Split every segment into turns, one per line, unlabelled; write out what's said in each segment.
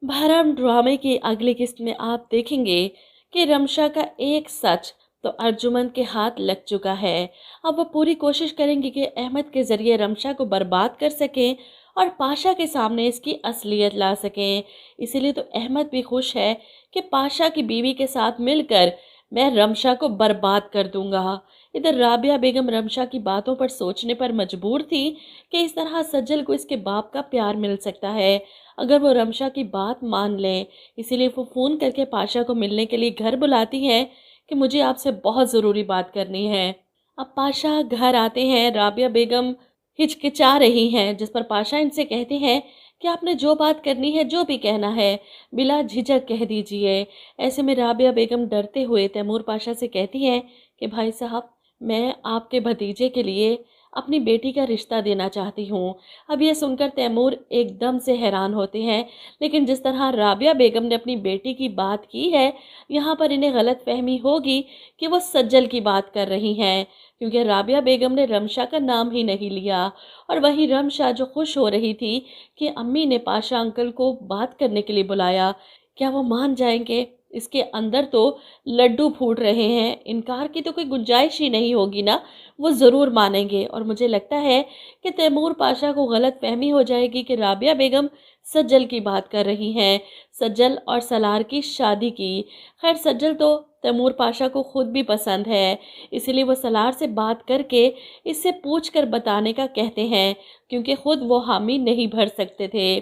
भरम ड्रामे की अगली किस्त में आप देखेंगे कि रमशा का एक सच तो अर्जुमंद के हाथ लग चुका है। अब वो पूरी कोशिश करेंगी कि अहमद के ज़रिए रमशा को बर्बाद कर सकें और पाशा के सामने इसकी असलियत ला सकें। इसीलिए तो अहमद भी खुश है कि पाशा की बीवी के साथ मिलकर मैं रमशा को बर्बाद कर दूंगा। इधर राबिया बेगम रमशा की बातों पर सोचने पर मजबूर थी कि इस तरह सज्जल को इसके बाप का प्यार मिल सकता है अगर वो रमशा की बात मान लें। इसीलिए वो फ़ोन करके पाशा को मिलने के लिए घर बुलाती हैं कि मुझे आपसे बहुत ज़रूरी बात करनी है। अब पाशा घर आते हैं, राबिया बेगम हिचकिचा रही हैं, जिस पर पाशा इनसे कहते हैं कि आपने जो बात करनी है, जो भी कहना है, बिला झिझक कह दीजिए। ऐसे में राबिया बेगम डरते हुए तैमूर पाशा से कहती हैं कि भाई साहब, मैं आपके भतीजे के लिए अपनी बेटी का रिश्ता देना चाहती हूँ। अब यह सुनकर तैमूर एकदम से हैरान होते हैं, लेकिन जिस तरह राबिया बेगम ने अपनी बेटी की बात की है, यहाँ पर इन्हें गलत फहमी होगी कि वो सज्जल की बात कर रही हैं, क्योंकि राबिया बेगम ने रमशा का नाम ही नहीं लिया। और वही रमशा जो खुश हो रही थी कि अम्मी ने पाशा अंकल को बात करने के लिए बुलाया, क्या वो मान जाएंगे? इसके अंदर तो लड्डू फूट रहे हैं, इनकार की तो कोई गुंजाइश ही नहीं होगी ना। वो ज़रूर मानेंगे और मुझे लगता है कि तैमूर पाशा को गलत फहमी हो जाएगी कि राबिया बेगम सज्जल की बात कर रही हैं, सज्जल और सलार की शादी की। खैर, सज्जल तो तैमूर पाशा को खुद भी पसंद है, इसीलिए वो सलार से बात करके इससे पूछ कर बताने का कहते हैं, क्योंकि खुद वो हामी नहीं भर सकते थे।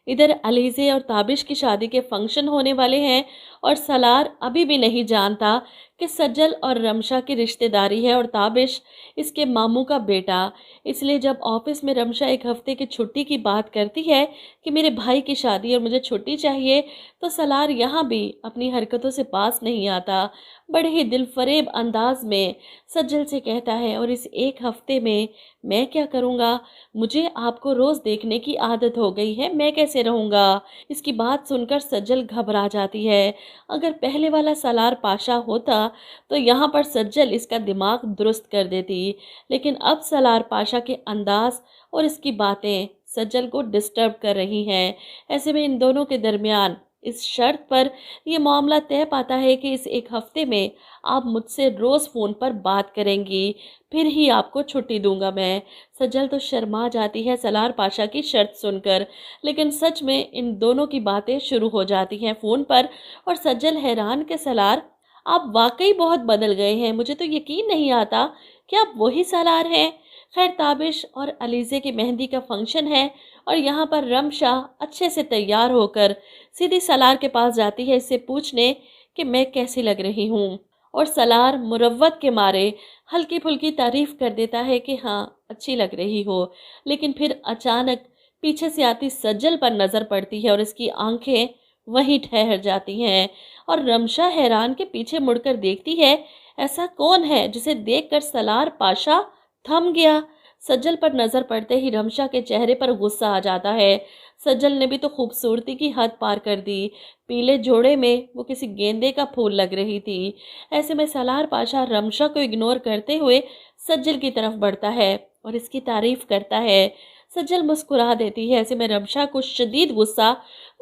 इधर अलीज़े और ताबिश की शादी के फंक्शन होने वाले हैं और सलार अभी भी नहीं जानता कि सज्जल और रमशा की रिश्तेदारी है और ताबिश इसके मामू का बेटा। इसलिए जब ऑफिस में रमशा एक हफ्ते की छुट्टी की बात करती है कि मेरे भाई की शादी और मुझे छुट्टी चाहिए, तो सलार यहाँ भी अपनी हरकतों से पास नहीं आता। बड़े ही दिलफरेब अंदाज में सज्जल से कहता है, और इस एक हफ्ते में मैं क्या करूँगा? मुझे आपको रोज़ देखने की आदत हो गई है, मैं कैसे रहूँगा? इसकी बात सुनकर सज्जल घबरा जाती है। अगर पहले वाला सलार पाशा होता तो यहाँ पर सज्जल इसका दिमाग दुरुस्त कर देती, लेकिन अब सलार पाशा के अंदाज और इसकी बातें सज्जल को डिस्टर्ब कर रही हैं। ऐसे में इन दोनों के दरमियान इस शर्त पर यह मामला तय पाता है कि इस एक हफ्ते में आप मुझसे रोज़ फ़ोन पर बात करेंगी, फिर ही आपको छुट्टी दूंगा मैं। सज्जल तो शर्मा जाती है सलार पाशा की शर्त सुनकर, लेकिन सच में इन दोनों की बातें शुरू हो जाती हैं फ़ोन पर। और सज्जल हैरान के सलार, आप वाकई बहुत बदल गए हैं, मुझे तो यकीन नहीं आता कि आप वही सलार हैं। खैर, ताबिश और अलीज़े की मेहंदी का फंक्शन है और यहाँ पर रमशा अच्छे से तैयार होकर सीधी सलार के पास जाती है इससे पूछने कि मैं कैसी लग रही हूँ। और सलार मुरव्वत के मारे हल्की फुल्की तारीफ कर देता है कि हाँ, अच्छी लग रही हो। लेकिन फिर अचानक पीछे से आती सज्जल पर नज़र पड़ती है और इसकी आंखें वहीं ठहर जाती हैं। और रमशा हैरान के पीछे मुड़कर देखती है, ऐसा कौन है जिसे देखकर सलार पाशा थम गया। सज्जल पर नज़र पड़ते ही रमशा के चेहरे पर गुस्सा आ जाता है। सज्जल ने भी तो खूबसूरती की हद पार कर दी, पीले जोड़े में वो किसी गेंदे का फूल लग रही थी। ऐसे में सलार पाशा रमशा को इग्नोर करते हुए सज्जल की तरफ बढ़ता है और इसकी तारीफ करता है। सज्जल मुस्कुरा देती है। ऐसे में रमशा को शदीद गुस्सा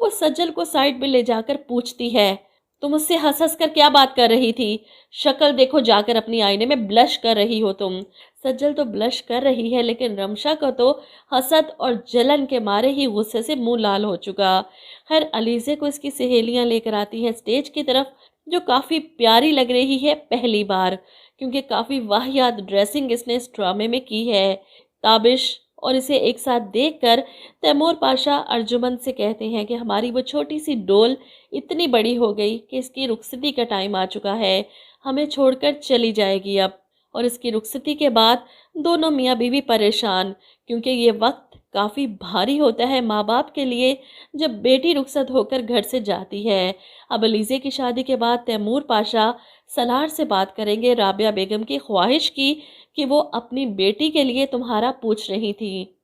वो सज्जल को साइड में ले जाकर पूछती है, तुम मुझसे हंस हंस कर क्या बात कर रही थी? शक्ल देखो जाकर अपनी आईने में, ब्लश कर रही हो तुम। सज्जल तो ब्लश कर रही है, लेकिन रमशा को तो हसद और जलन के मारे ही गुस्से से मुंह लाल हो चुका। खैर, अलीज़े को इसकी सहेलियां लेकर आती हैं स्टेज की तरफ, जो काफ़ी प्यारी लग रही है पहली बार, क्योंकि काफ़ी वाहियात ड्रेसिंग इसने इस ड्रामे में की है। ताबिश और इसे एक साथ देखकर तैमूर पाशा अर्जुमंद से कहते हैं कि हमारी वो छोटी सी डोल इतनी बड़ी हो गई कि इसकी रुखसती का टाइम आ चुका है, हमें छोड़कर चली जाएगी अब। और इसकी रुखसती के बाद दोनों मियाँ बीवी परेशान, क्योंकि ये वक्त काफ़ी भारी होता है माँ बाप के लिए जब बेटी रुखसत होकर घर से जाती है। अब अलीज़े की शादी के बाद तैमूर पाशा सलार से बात करेंगे राबिया बेगम की ख्वाहिश की कि वो अपनी बेटी के लिए तुम्हारा पूछ रही थी।